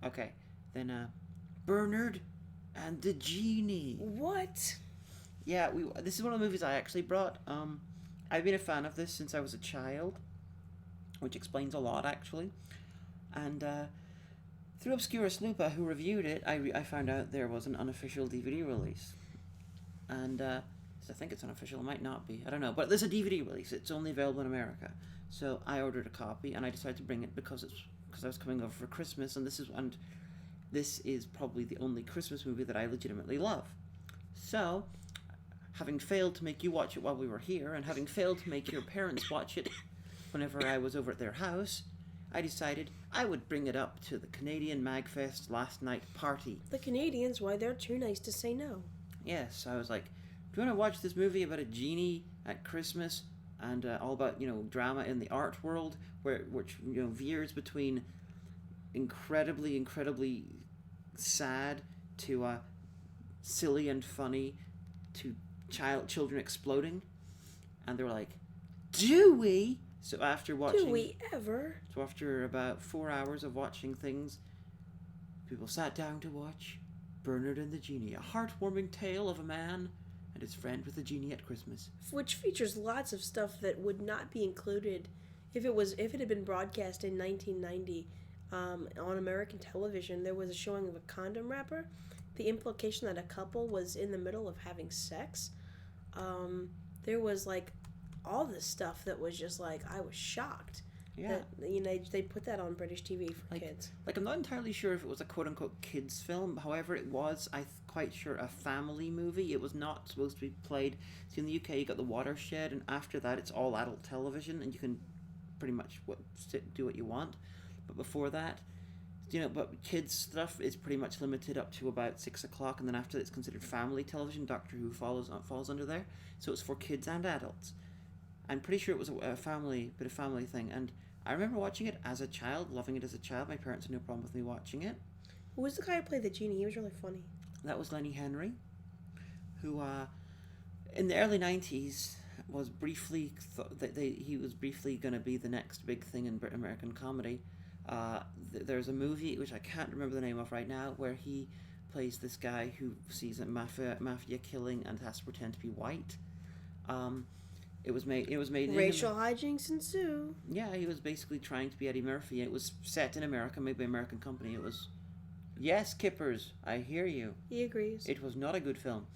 Okay, then Bernard and the Genie. What? Yeah, this is one of the movies I actually brought. I've been a fan of this since I was a child, which explains a lot actually. And through Obscurus Lupa, who reviewed it, I found out there was an unofficial DVD release. And I think it's unofficial, it might not be, I don't know. But there's a DVD release, it's only available in America. So I ordered a copy, and I decided to bring it because I was coming over for Christmas, and this is probably the only Christmas movie that I legitimately love. So, having failed to make you watch it while we were here, and having failed to make your parents watch it whenever I was over at their house, I decided I would bring it up to the Canadian MAGFest last night party. The Canadians, why, they're too nice to say no. Yes, I was like, do you want to watch this movie about a genie at Christmas, and all about, drama in the art world, which veers between incredibly sad to silly and funny to children exploding? And they were like, do we? So after watching, Do we ever? So after about 4 hours of watching things, people sat down to watch Bernard and the Genie, a heartwarming tale of a man and his friend with a genie at Christmas. Which features lots of stuff that would not be included if it had been broadcast in 1990 on American television. There was a showing of a condom wrapper. The implication that a couple was in the middle of having sex. There was like all this stuff that was just like, I was shocked. Yeah. That, they put that on British TV for kids. Like, I'm not entirely sure if it was a quote-unquote kids film. However, it was, quite sure, a family movie. It was not supposed to be played. See, in the UK, you got the Watershed, and after that, it's all adult television, and you can pretty much do what you want. But before that, but kids stuff is pretty much limited up to about 6 o'clock, and then after that, it's considered family television. Doctor Who falls under there. So it's for kids and adults. I'm pretty sure it was a family thing, and I remember watching it as a child, loving it as a child. My parents had no problem with me watching it. Who was the guy who played the genie? He was really funny. That was Lenny Henry, who in the early 90s was briefly he was briefly going to be the next big thing in American comedy. There's a movie which I can't remember the name of right now, where he plays this guy who sees a mafia killing and has to pretend to be white. It was made. Racial hijinks ensue. Yeah, he was basically trying to be Eddie Murphy. It was set in America, made by an American company. It was, yes, Kippers, I hear you. He agrees. It was not a good film.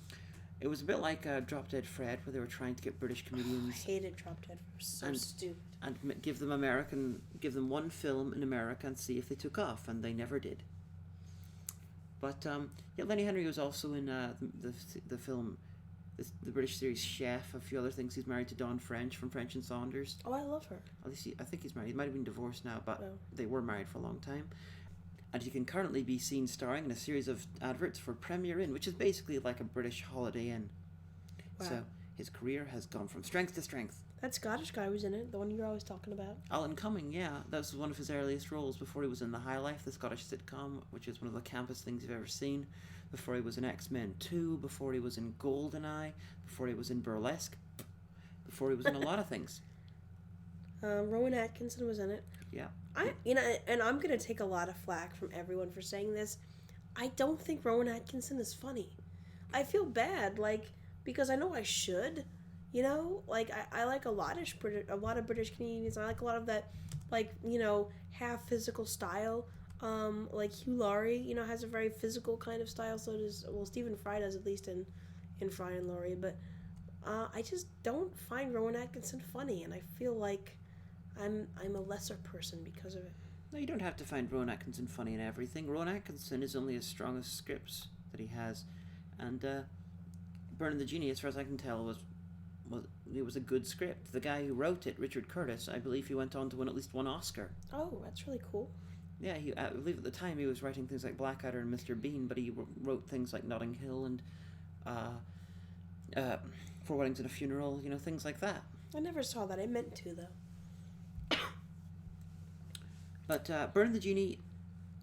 It was a bit like Drop Dead Fred, where they were trying to get British comedians. I hated Drop Dead. It was so stupid. And give them one film in America and see if they took off, and they never did. But Lenny Henry was also in the film. The British series Chef, a few other things. He's married to Dawn French from French and Saunders. Oh, I love her. At least I think he's married. He might have been divorced now, but Oh. They were married for a long time. And he can currently be seen starring in a series of adverts for Premier Inn, which is basically like a British Holiday Inn. Wow. So his career has gone from strength to strength. That Scottish guy was in it, the one you're always talking about. Alan Cumming, yeah. That was one of his earliest roles before he was in The High Life, the Scottish sitcom, which is one of the campest things you've ever seen. Before he was in X-Men 2, before he was in GoldenEye, before he was in Burlesque, before he was in a lot of things. Rowan Atkinson was in it. Yeah. And I'm gonna take a lot of flack from everyone for saying this. I don't think Rowan Atkinson is funny. I feel bad, because I know I should. I like a lot of British comedians. I like a lot of that, half physical style. Hugh Laurie, has a very physical kind of style. So does Stephen Fry does, at least in Fry and Laurie. But I just don't find Rowan Atkinson funny, and I feel like I'm a lesser person because of it. No, you don't have to find Rowan Atkinson funny in everything. Rowan Atkinson is only as strong as scripts that he has, and Bernard the Genie, as far as I can tell, was it was a good script. The guy who wrote it, Richard Curtis, I believe he went on to win at least one Oscar. Oh, that's really cool. Yeah, I believe at the time he was writing things like Blackadder and Mr. Bean, but he wrote things like Notting Hill and Four Weddings and a Funeral, things like that. I never saw that. I meant to, though. But Burn the Genie,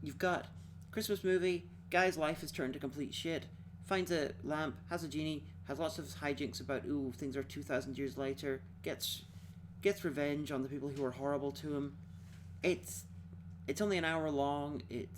you've got Christmas movie, guy's life is turned to complete shit. Finds a lamp, has a genie, has lots of hijinks about, things are 2,000 years later, gets revenge on the people who are horrible to him. It's only an hour long. It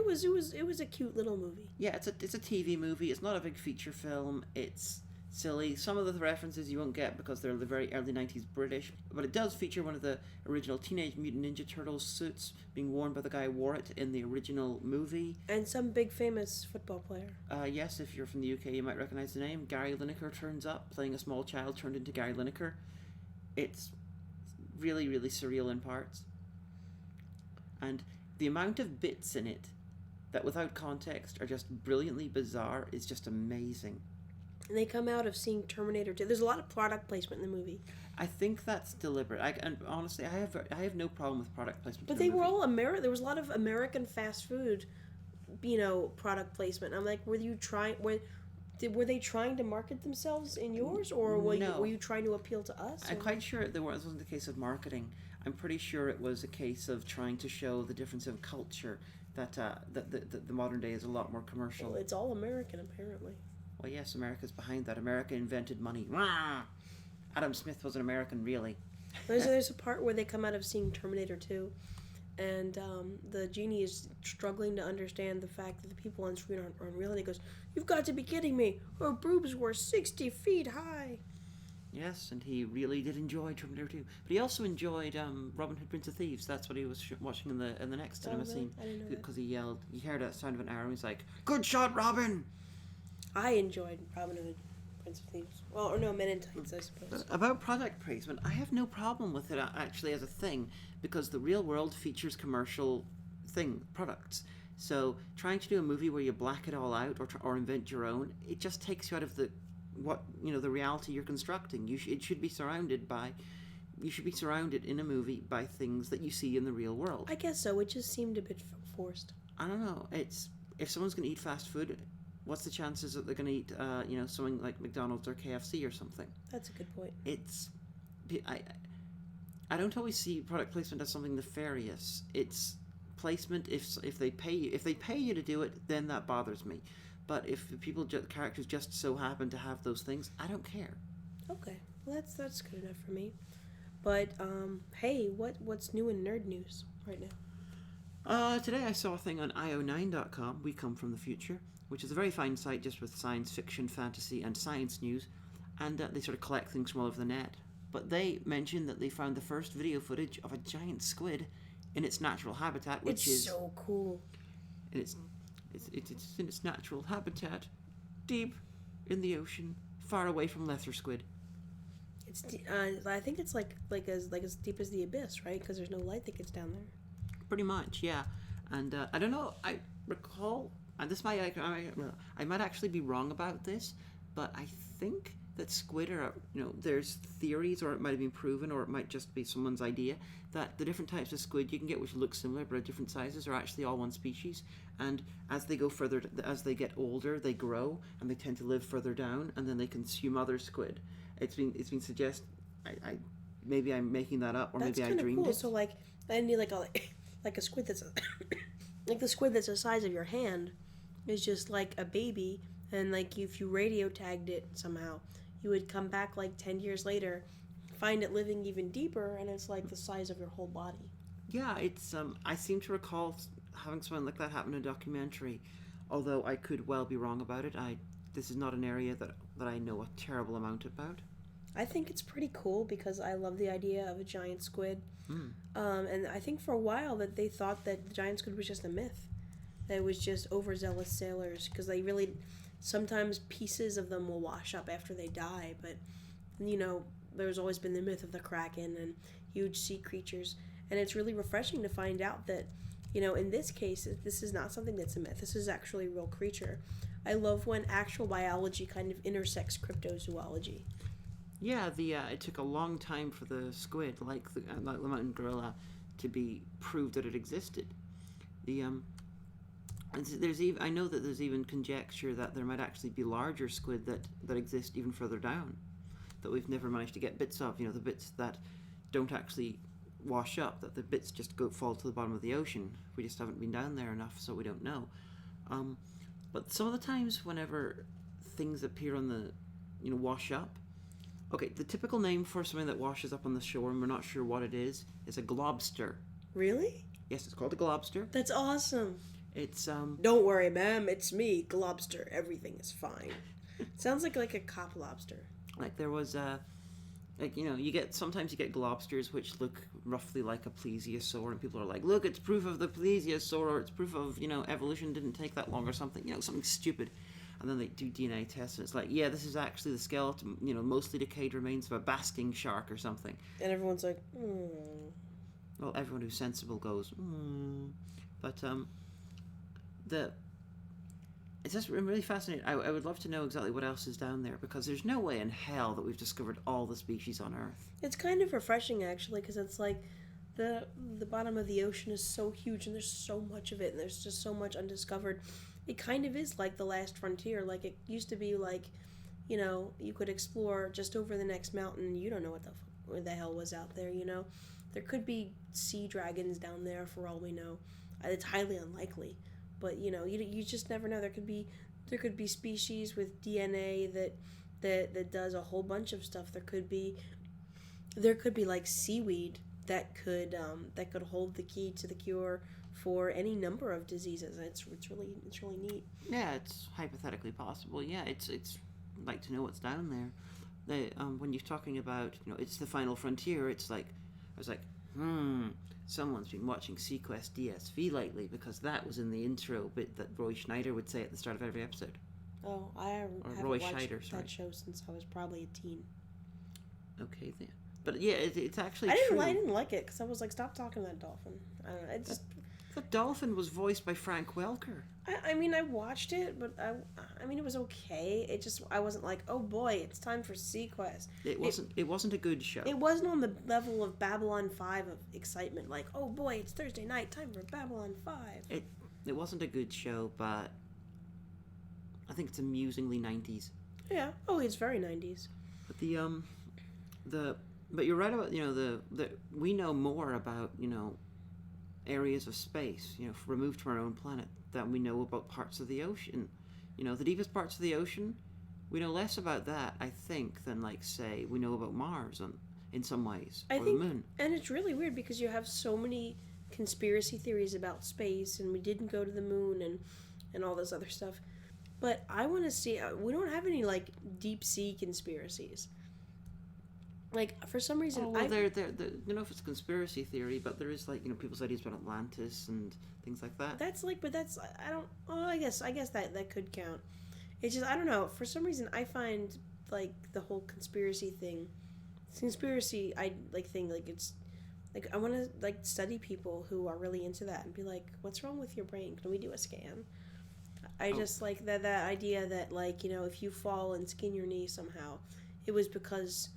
was a cute little movie. Yeah, it's a TV movie. It's not a big feature film. It's silly. Some of the references you won't get because they're the very early 90s British, but it does feature one of the original Teenage Mutant Ninja Turtles suits being worn by the guy who wore it in the original movie. And some big famous football player. Yes, if you're from the UK, you might recognise the name. Gary Lineker turns up, playing a small child turned into Gary Lineker. It's really, really surreal in parts. And the amount of bits in it that without context are just brilliantly bizarre is just amazing. And they come out of seeing Terminator 2. There's a lot of product placement in the movie. I think that's deliberate. And honestly, I have no problem with product placement. But they were all There was a lot of American fast food, product placement. I'm like, were they trying to market themselves in yours, or were you trying to appeal to us? I'm quite sure this wasn't a case of marketing. I'm pretty sure it was a case of trying to show the difference of culture. That the modern day is a lot more commercial. Well, it's all American, apparently. Well, yes, America's behind that. America invented money. Rah! Adam Smith was an American, really. There's a part where they come out of seeing Terminator 2, and the genie is struggling to understand the fact that the people on screen aren't real. And he goes, "You've got to be kidding me! Her boobs were 60 feet high." Yes, and he really did enjoy Terminator 2. But he also enjoyed Robin Hood, Prince of Thieves. That's what he was watching in the next cinema scene. I didn't know that. Because he yelled, he heard a sound of an arrow, and he's like, "Good shot, Robin!" I enjoyed Robin Hood, Prince of Thieves. Well, or no, Men in Tights, I suppose. About product placement, I have no problem with it actually as a thing, because the real world features commercial products. So trying to do a movie where you black it all out or invent your own, it just takes you out of the reality you're constructing. You should be surrounded in a movie by things that you see in the real world. I guess so. It just seemed a bit forced. I don't know. If someone's going to eat fast food, what's the chances that they're going to eat, something like McDonald's or KFC or something? That's a good point. I don't always see product placement as something nefarious. It's placement if they pay you to do it, then that bothers me. But if the characters just so happen to have those things, I don't care. Okay, well that's good enough for me. But hey, what's new in nerd news right now? Today I saw a thing on io9.com. We Come From the Future, which is a very fine site just with science fiction, fantasy, and science news, and they sort of collect things from all over the net. But they mentioned that they found the first video footage of a giant squid in its natural habitat, which is so cool. And it's in its natural habitat, deep in the ocean, far away from lesser squid. It's I think it's like as deep as the abyss, right? Because there's no light that gets down there. Pretty much, yeah. And I don't know. I recall, and this I might actually be wrong about this, but I think that squid are, there's theories, or it might have been proven, or it might just be someone's idea, that the different types of squid you can get which look similar but are different sizes are actually all one species, and as they go further, as they get older, they grow, and they tend to live further down, and then they consume other squid. It's been suggested, maybe I'm making that up, or That's maybe I dreamed cool. it. So I need like a squid that's like the squid that's the size of your hand is just like a baby, and like if you radio tagged it somehow, you would come back like 10 years later, find it living even deeper, and it's like the size of your whole body. Yeah, it's I seem to recall having something like that happen in a documentary, although I could well be wrong about it. This is not an area that I know a terrible amount about. I think it's pretty cool because I love the idea of a giant squid. And I think for a while that they thought that the giant squid was just a myth. That it was just overzealous sailors, because they really, sometimes pieces of them will wash up after they die, but there's always been the myth of the kraken and huge sea creatures, and it's really refreshing to find out that in this case this is not something that's a myth. This is actually a real creature. I love when actual biology kind of intersects cryptozoology. Yeah, it took a long time for the squid, like the mountain gorilla, to be proved that it existed. The and there's even I know that there's even conjecture that there might actually be larger squid that exist even further down, that we've never managed to get bits of. The bits that don't actually wash up, that the bits just fall to the bottom of the ocean. We just haven't been down there enough, so we don't know. But some of the times, whenever things appear on the, wash up. Okay, the typical name for something that washes up on the shore and we're not sure what it is a globster. Really? Yes, it's called a globster. That's awesome. It's Don't worry, ma'am. It's me, Globster. Everything is fine. Sounds like a cop lobster. like there was sometimes you get globsters which look roughly like a plesiosaur, and people are like, look, it's proof of the plesiosaur, or it's proof of evolution didn't take that long, or something, something stupid. And then they do DNA tests, and it's like, yeah, this is actually the skeleton, mostly decayed remains of a basking shark or something. And everyone's like, Well, everyone who's sensible goes, But it's just really fascinating. I would love to know exactly what else is down there, because there's no way in hell that we've discovered all the species on Earth. It's kind of refreshing, actually, because it's like the bottom of the ocean is so huge, and there's so much of it, and there's just so much undiscovered. It kind of is like the last frontier. Like, it used to be like, you could explore just over the next mountain, and you don't know what the hell was out there, There could be sea dragons down there for all we know. It's highly unlikely, but you just never know. There could be species with DNA that does a whole bunch of stuff. There could be like seaweed that could hold the key to the cure for any number of diseases. It's really neat. Yeah, it's hypothetically possible. Yeah, it's I'd like to know what's down there. When you're talking about it's the final frontier, it's like I was like, someone's been watching Sequest DSV lately, because that was in the intro bit that Roy Schneider would say at the start of every episode. Oh, I haven't watched that show since I was probably a teen. Okay then, but yeah, it's actually I true. didn't like it because I was like, stop talking to that dolphin. I don't know. It just. The dolphin was voiced by Frank Welker. I mean, I watched it, but I mean, it was okay. It just, I wasn't like, oh boy, it's time for Sequest. It wasn't a good show. It wasn't on the level of Babylon 5 of excitement, like, oh boy, it's Thursday night, time for Babylon 5. It wasn't a good show, but I think it's amusingly 90s. Yeah. Oh, it's very 90s. But but you're right about, we know more about, areas of space, removed from our own planet, than we know about parts of the ocean. The deepest parts of the ocean, we know less about that, I think, than, like, say, we know about Mars in some ways, or the moon. And it's really weird because you have so many conspiracy theories about space, and we didn't go to the moon, and all this other stuff. But I want to see, we don't have any, like, deep sea conspiracies. Like, for some reason, I don't know if it's a conspiracy theory, but there is, like, people's ideas about Atlantis and things like that. That's like, but that's, I don't, oh, I guess that could count. It's just, I don't know, for some reason, I find, like, the whole conspiracy thing, it's, like, I want to, like, study people who are really into that and be like, what's wrong with your brain? Can we do a scan? I just like that idea that, like, if you fall and skin your knee somehow, it was because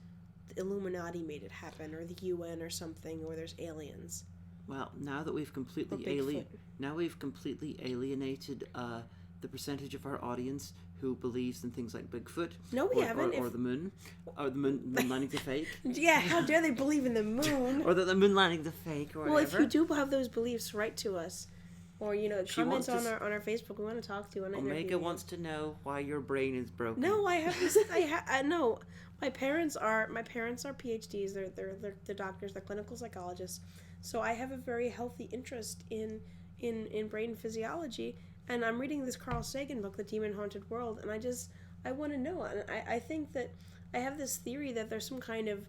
Illuminati made it happen, or the UN or something, or there's aliens. Well, now that we've completely alienated the percentage of our audience who believes in things like Bigfoot, no, we haven't, or the moon landing's a fake. Yeah, how dare they believe in the moon? Or that the moon landing's a fake, or whatever. Well, if you do have those beliefs, write to us, or comment on our Facebook. We want to talk to you. Omega wants to know why your brain is broken. No, I have this. No. My parents are PhDs. They're doctors. They're clinical psychologists. So I have a very healthy interest in brain physiology. And I'm reading this Carl Sagan book, The Demon Haunted World, and I want to know. And I think that I have this theory that there's some kind of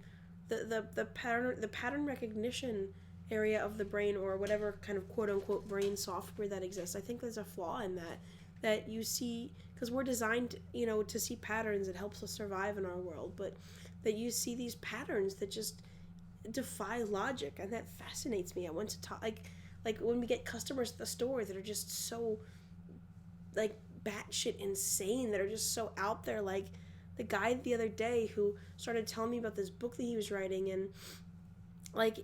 the pattern recognition area of the brain, or whatever kind of quote unquote brain software that exists. I think there's a flaw in that you see, because we're designed, to see patterns. It helps us survive in our world, but that you see these patterns that just defy logic, and that fascinates me. I want to talk, like when we get customers at the store that are just so, like, batshit insane, that are just so out there, like the guy the other day who started telling me about this book that he was writing, and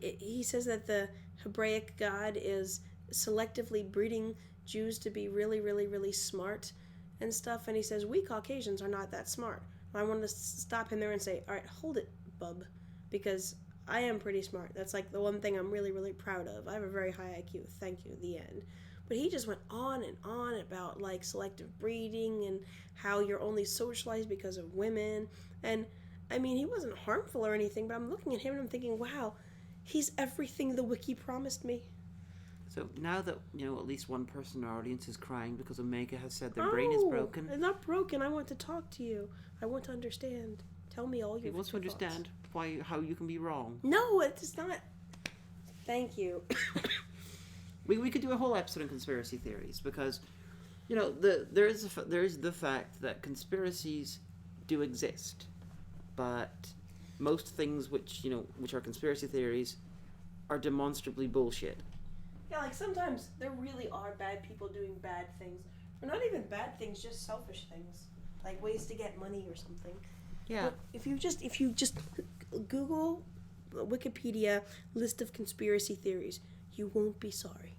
he says that the Hebraic God is selectively breeding Jews to be really, really, really smart and stuff, and he says we Caucasians are not that smart. I wanted to stop him there and say, all right, hold it, bub, because I am pretty smart. That's like the one thing I'm really, really proud of. I have a very high IQ. Thank you. The end. But he just went on and on about like selective breeding and how you're only socialized because of women. And I mean, he wasn't harmful or anything, but I'm looking at him and I'm thinking, wow, he's everything the wiki promised me. So now that, at least one person in our audience is crying because Omega has said their brain is broken. It's not broken. I want to talk to you. I want to understand. Tell me all your He wants to understand how you can be wrong. No, it's not. Thank you. We could do a whole episode on conspiracy theories because, there is the fact that conspiracies do exist, but most things which are conspiracy theories are demonstrably bullshit. Yeah, like sometimes there really are bad people doing bad things. Or not even bad things, just selfish things. Like ways to get money or something. Yeah. But if you just Google Wikipedia list of conspiracy theories, you won't be sorry.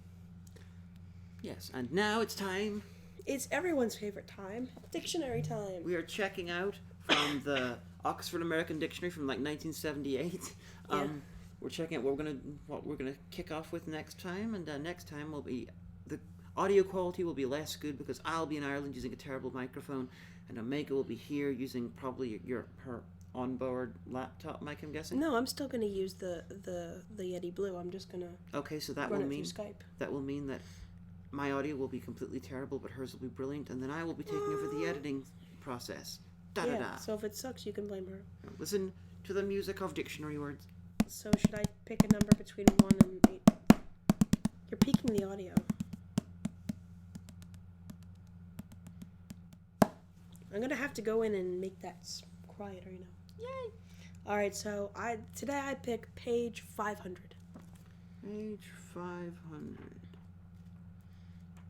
Yes, and now it's time. It's everyone's favorite time. Dictionary time. We are checking out from the Oxford American Dictionary from like 1978. Yeah. We're checking out what we're gonna kick off with next time, and next time will be the audio quality will be less good because I'll be in Ireland using a terrible microphone, and Omega will be here using probably her onboard laptop mic, I'm guessing. No, I'm still gonna use the Yeti Blue. I'm just gonna Okay, so that run will it mean through Skype. that will mean that my audio will be completely terrible, but hers will be brilliant, and then I will be taking over the editing process. Da da da. So if it sucks, you can blame her. Listen to the music of dictionary words. So should I pick a number between 1 and 8? You're peaking the audio. I'm gonna have to go in and make that quieter, Yay! All right, so today I pick page 500. Page 500.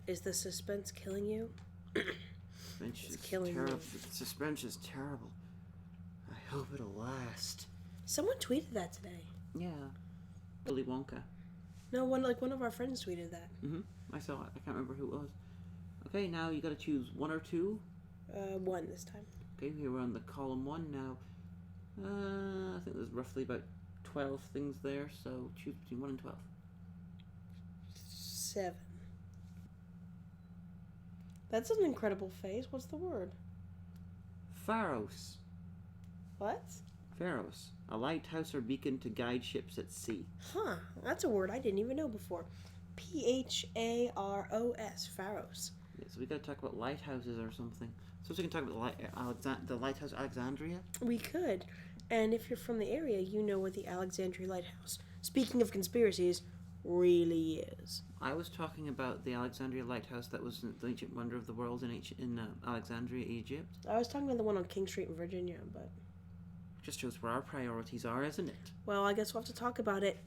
Is the suspense killing you? Suspense is killing terrible. me. Suspense is terrible. I hope it'll last. Someone tweeted that today. Yeah. Willy Wonka. No, one of our friends tweeted that. I saw it. I can't remember who it was. Okay, now you gotta choose 1 or 2. 1 this time. Okay, we're on the column 1 now. I think there's roughly about 12 things there, so choose between 1 and 12. 7. That's an incredible face. What's the word? Pharos. What? Pharos. A lighthouse or beacon to guide ships at sea. Huh. That's a word I didn't even know before. Pharos. Pharos. Yeah, so we gotta talk about lighthouses or something. So we can talk about the lighthouse Alexandria. We could. And if you're from the area, you know where the Alexandria Lighthouse, speaking of conspiracies, really is. I was talking about the Alexandria lighthouse that was the ancient wonder of the world in Alexandria, Egypt. I was talking about the one on King Street in Virginia, but... Just shows where our priorities are, isn't it? Well, I guess we'll have to talk about it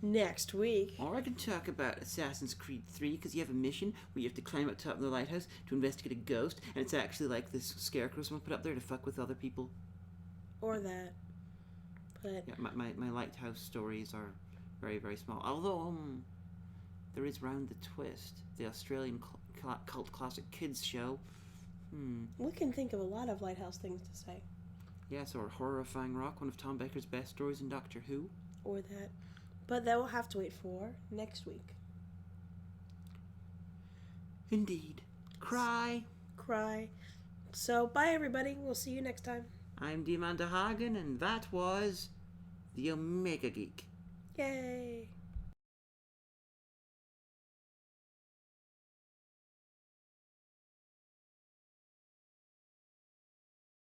next week. Or I can talk about Assassin's Creed 3, because you have a mission where you have to climb up top of the lighthouse to investigate a ghost, and it's actually like this scarecrow someone put up there to fuck with other people. Or that. But... Yeah, my lighthouse stories are very, very small. Although, there is Round the Twist, the Australian cult classic kids show. We can think of a lot of lighthouse things to say. Yes, or Horrifying Rock, one of Tom Baker's best stories in Doctor Who. Or that. But that we'll have to wait for next week. Indeed. Cry. So, bye everybody. We'll see you next time. I'm Diamanda HAGAN, and that was the Omega Geek. Yay.